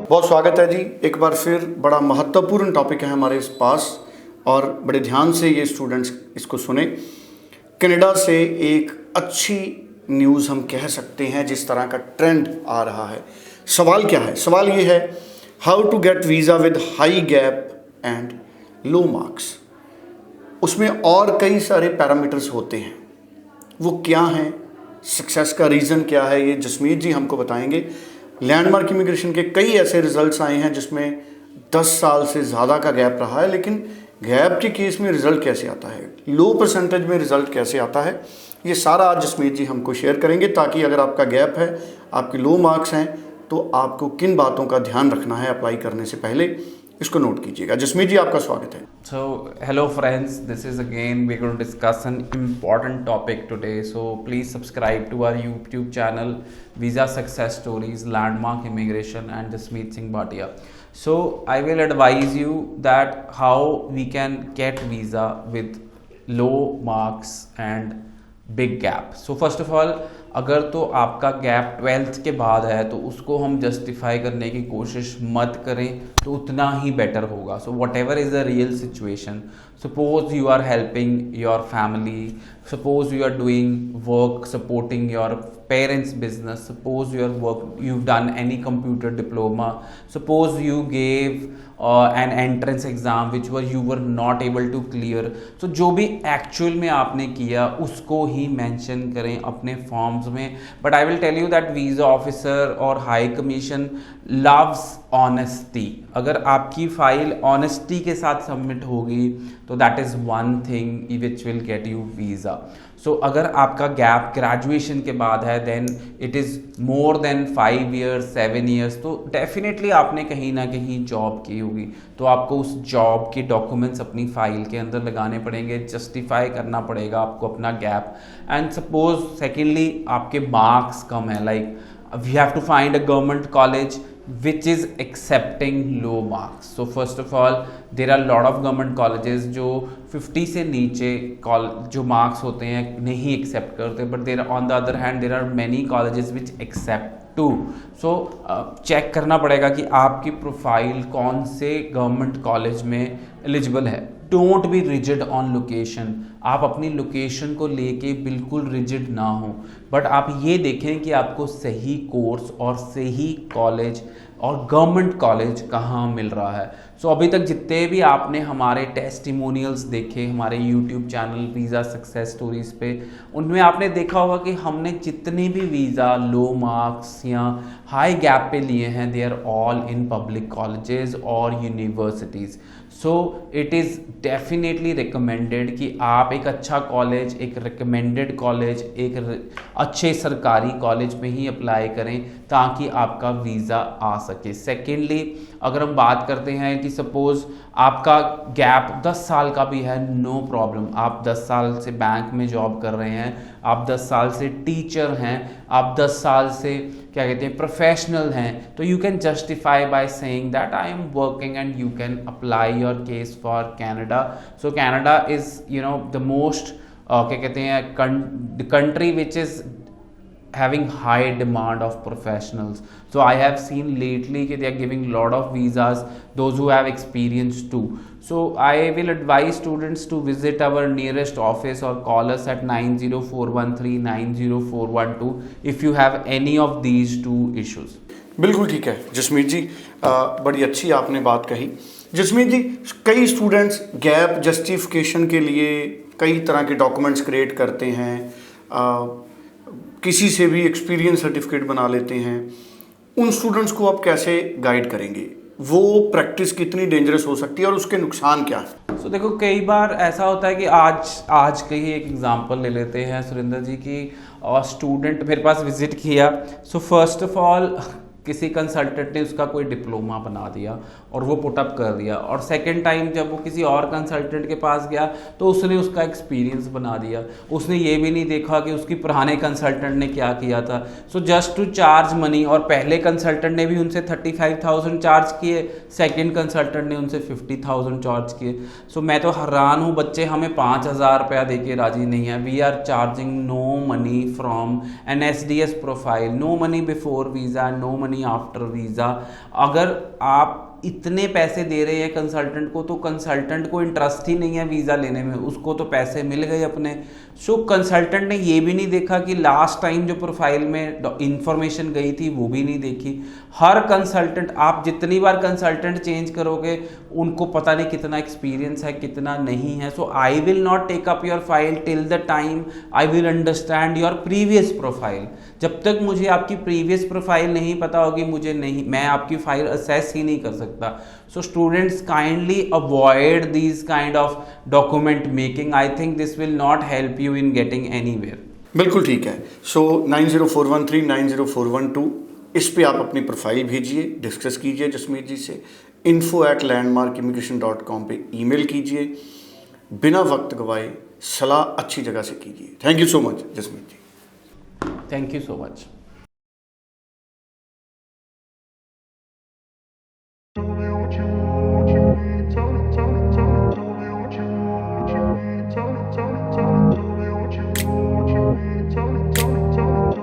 बहुत स्वागत है जी। एक बार फिर बड़ा महत्वपूर्ण टॉपिक है हमारे इस पास और बड़े ध्यान से ये स्टूडेंट्स इसको सुने। कनाडा से एक अच्छी न्यूज़ हम कह सकते हैं, जिस तरह का ट्रेंड आ रहा है। सवाल क्या है? सवाल ये है, how to get visa with high gap and low marks. उसमें और कई सारे पैरामीटर्स होते हैं, वो क्या हैं, सक्सेस का रीज़न क्या है, ये जसमीत जी हमको बताएंगे। लैंडमार्क इमिग्रेशन के कई ऐसे रिज़ल्ट्स आए हैं जिसमें 10 साल से ज़्यादा का गैप रहा है, लेकिन गैप के केस में रिज़ल्ट कैसे आता है, लो परसेंटेज में रिज़ल्ट कैसे आता है, ये सारा आज जसमीत जी हमको शेयर करेंगे, ताकि अगर आपका गैप है, आपके लो मार्क्स हैं, तो आपको किन बातों का ध्यान रखना है अप्लाई करने से पहले, इसको नोट कीजिएगा। जसमीत जी, आपका स्वागत है। So hello friends, this is again we're going to discuss an important topic today, so please subscribe to our YouTube channel Visa Success Stories, Landmark Immigration and Jasmeet Singh Bhatia. So I will advise you that how we can get visa with low marks and big gap. So first of all, अगर तो आपका gap 12th के बाद है तो उसको हम justify करने की कोशिश मत करें, तो उतना ही बेटर होगा। So whatever is the real situation, suppose you are helping your family, suppose you are doing work supporting your parents business, suppose you've done any computer diploma, suppose you gave an entrance exam which you were not able to clear, so जो भी actual में आपने किया उसको ही mention करें अपने forms में। but I will tell you that visa officer और high commission loves honesty। अगर आपकी फाइल honesty के साथ सबमिट होगी तो that is one thing which will get you visa। सो अगर आपका गैप ग्रेजुएशन के बाद है, then it is more than 5 years 7 years, तो डेफिनेटली आपने कहीं ना कहीं जॉब की होगी, तो आपको उस जॉब के डॉक्यूमेंट्स अपनी फाइल के अंदर लगाने पड़ेंगे, जस्टिफाई करना पड़ेगा आपको अपना गैप। एंड सपोज सेकेंडली आपके मार्क्स कम है, like we have to find a government college which is accepting low marks। so first of all there are lot of government colleges जो 50 से नीचे जो marks होते हैं नहीं accept करते, but there on the other hand there are many colleges which accept too। so check करना पड़ेगा कि आपकी प्रोफाइल कौन से गवर्नमेंट कॉलेज में एलिजिबल है। Don't be rigid on location, आप अपनी लोकेशन को लेके बिल्कुल रिजिड ना हो, बट आप ये देखें कि आपको सही कोर्स और सही कॉलेज और गवर्नमेंट कॉलेज कहाँ मिल रहा है। सो अभी तक जितने भी आपने हमारे टेस्टिमोनियल्स देखे हमारे YouTube channel visa success stories पे, उनमें आपने देखा होगा कि हमने जितने भी वीज़ा लो मार्क्स या हाई गैप पे लिए हैं, they are all in public colleges और universities. So it is definitely recommended कि आप एक अच्छा कॉलेज, एक रिकमेंडेड कॉलेज, एक अच्छे सरकारी कॉलेज में ही अप्लाई करें ताकि आपका वीज़ा आ सके। सेकेंडली अगर हम बात करते हैं कि सपोज़ आपका गैप 10 साल का भी है, नो प्रॉब्लम, आप 10 साल से बैंक में जॉब कर रहे हैं, आप 10 साल से टीचर हैं, आप 10 साल से क्या कहते हैं प्रोफेशनल हैं, तो you can justify by saying that I am working and you can apply your case for Canada. So Canada is the most क्या कहते हैं country which is having high demand of professionals। so I have seen lately that they are giving lot of visas those who have experience too। so I will advise students to visit our nearest office or call us at 90413 90412 if you have any of these two issues। बिल्कुल ठीक है जसमीत जी, बड़ी अच्छी आपने बात कही। जसमीत जी, कई students gap justification के लिए कई तरह के डॉक्यूमेंट्स क्रिएट करते हैं, किसी से भी एक्सपीरियंस सर्टिफिकेट बना लेते हैं, उन स्टूडेंट्स को आप कैसे गाइड करेंगे? वो प्रैक्टिस कितनी डेंजरस हो सकती है और उसके नुकसान क्या है? सो देखो, कई बार ऐसा होता है कि आज के ही एक एग्जांपल ले लेते हैं सुरेंद्र जी की, स्टूडेंट मेरे पास विजिट किया। सो फर्स्ट ऑफ ऑल किसी कंसल्टेंट ने उसका कोई डिप्लोमा बना दिया और वो पुटअप कर दिया, और सेकंड टाइम जब वो किसी और कंसल्टेंट के पास गया तो उसने उसका एक्सपीरियंस बना दिया, उसने ये भी नहीं देखा कि उसकी पुराने कंसल्टेंट ने क्या किया था। So just to charge money, और पहले कंसल्टेंट ने भी उनसे 35,000 चार्ज किए, सेकेंड कंसल्टेंट ने उनसे 50,000 चार्ज किए। सो मैं तो हैरान हूँ, बच्चे हमें 5,000 रुपया दे के राजी नहीं है। We are charging no money from an SDS profile, no money before visa, no money after visa. अगर आप इतने पैसे दे रहे हैं कंसल्टेंट को, तो कंसल्टेंट को इंटरेस्ट ही नहीं है वीज़ा लेने में, उसको तो पैसे मिल गए अपने। सो कंसल्टेंट ने ये भी नहीं देखा कि लास्ट टाइम जो प्रोफाइल में इंफॉर्मेशन गई थी वो भी नहीं देखी। हर कंसल्टेंट, आप जितनी बार कंसल्टेंट चेंज करोगे उनको पता नहीं कितना एक्सपीरियंस है कितना नहीं है। So I will not take up your file till the time I will understand your previous profile. जब तक मुझे आपकी प्रीवियस प्रोफाइल नहीं पता होगी, मुझे नहीं, मैं आपकी फाइल असेस ही नहीं कर सकता। So students kindly avoid this kind of document making. I think this will not help you in getting anywhere. बिल्कुल ठीक है। सो 90413 90412 इस पे आप अपनी प्रोफाइल भेजिए, डिस्कस कीजिए जसमीत जी से। info@landmarkimmigration.com पे ईमेल कीजिए, बिना वक्त गवाए सलाह अच्छी जगह से कीजिए। Thank you so much Jasmeet ji. Thank you so much. Don't